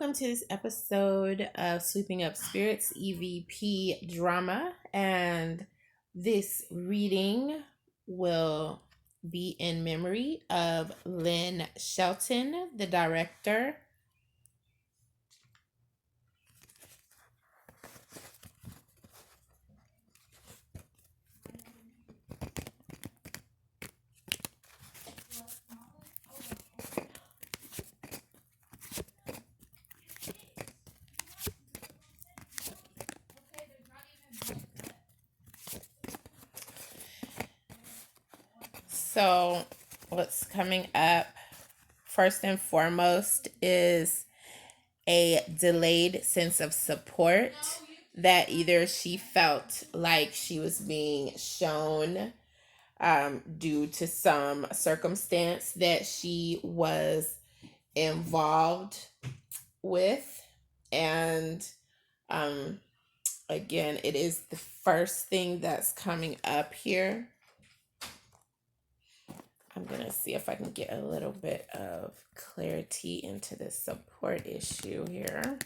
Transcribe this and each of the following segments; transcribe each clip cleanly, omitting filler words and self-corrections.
welcome to this episode of Sweeping Up Spirits EVP Drama. And this reading will be in memory of Lynne Shelton, the director. So, what's coming up first and foremost is a delayed sense of support that either she felt like she was being shown due to some circumstance that she was involved with. And again, it is the first thing that's coming up here. I'm going to see if I can get a little bit of clarity into the support issue here.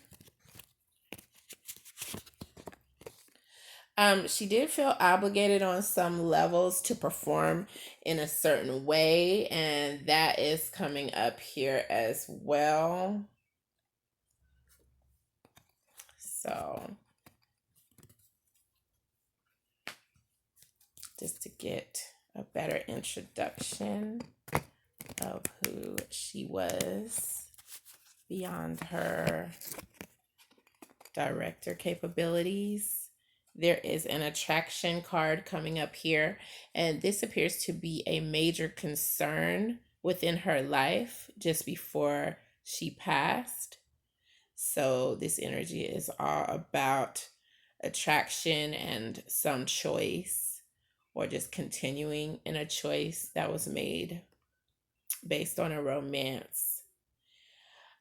She did feel obligated on some levels to perform in a certain way, and that is coming up here as well. So, just to get a better introduction of who she was beyond her director capabilities. There is an attraction card coming up here, and this appears to be a major concern within her life just before she passed. So this energy is all about attraction and some choice, or just continuing in a choice that was made based on a romance.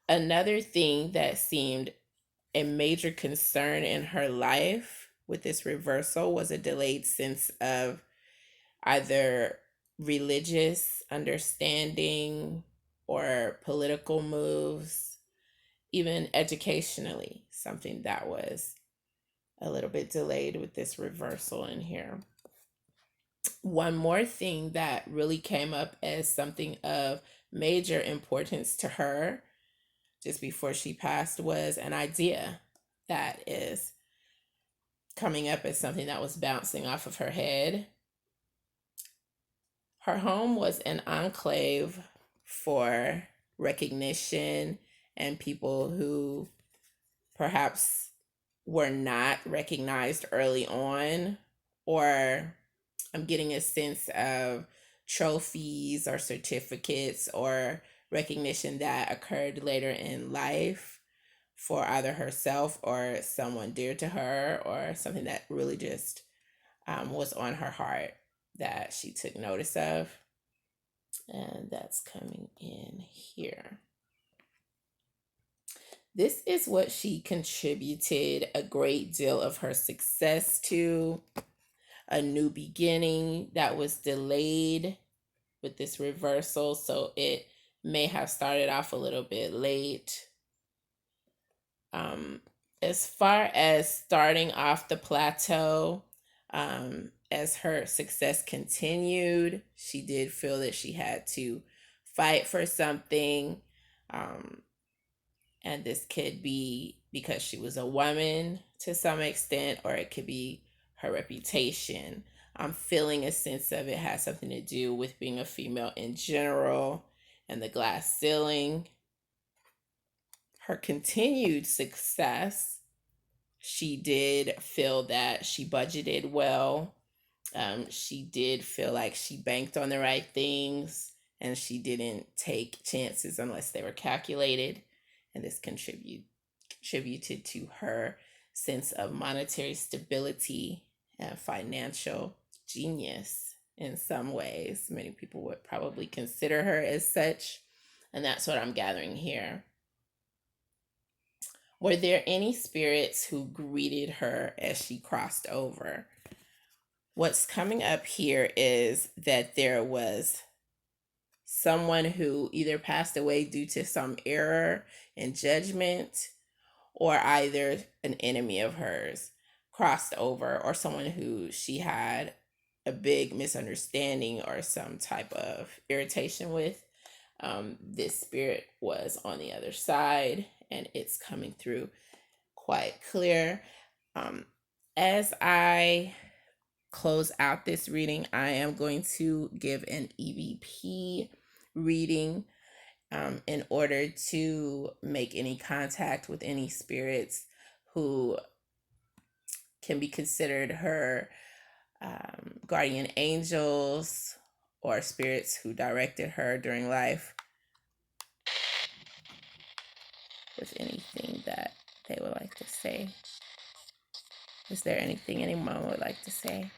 Another thing that seemed a major concern in her life with this reversal was a delayed sense of either religious understanding or political moves, even educationally, something that was a little bit delayed with this reversal in here. One more thing that really came up as something of major importance to her just before she passed was an idea that is coming up as something that was bouncing off of her head. Her home was an enclave for recognition and people who perhaps were not recognized early on, or I'm getting a sense of trophies or certificates or recognition that occurred later in life for either herself or someone dear to her, or something that really just was on her heart that she took notice of. And that's coming in here. This is what she contributed a great deal of her success to. A new beginning that was delayed with this reversal, so it may have started off a little bit late. As far as starting off the plateau, as her success continued, she did feel that she had to fight for something. And this could be because she was a woman to some extent, or it could be her reputation. I'm feeling a sense of it has something to do with being a female in general and the glass ceiling. Her continued success, she did feel that she budgeted well. She did feel like she banked on the right things, and she didn't take chances unless they were calculated. And this contributed to her sense of monetary stability and financial genius in some ways. Many people would probably consider her as such, and that's what I'm gathering here. Were there any spirits who greeted her as she crossed over? What's coming up here is that there was someone who either passed away due to some error in judgment, or either an enemy of hers crossed over, or someone who she had a big misunderstanding or some type of irritation with. This spirit was on the other side, and it's coming through quite clear. As I close out this reading, I am going to give an EVP reading in order to make any contact with any spirits who can be considered her guardian angels or spirits who directed her during life with anything that they would like to say. Is there anything anyone would like to say?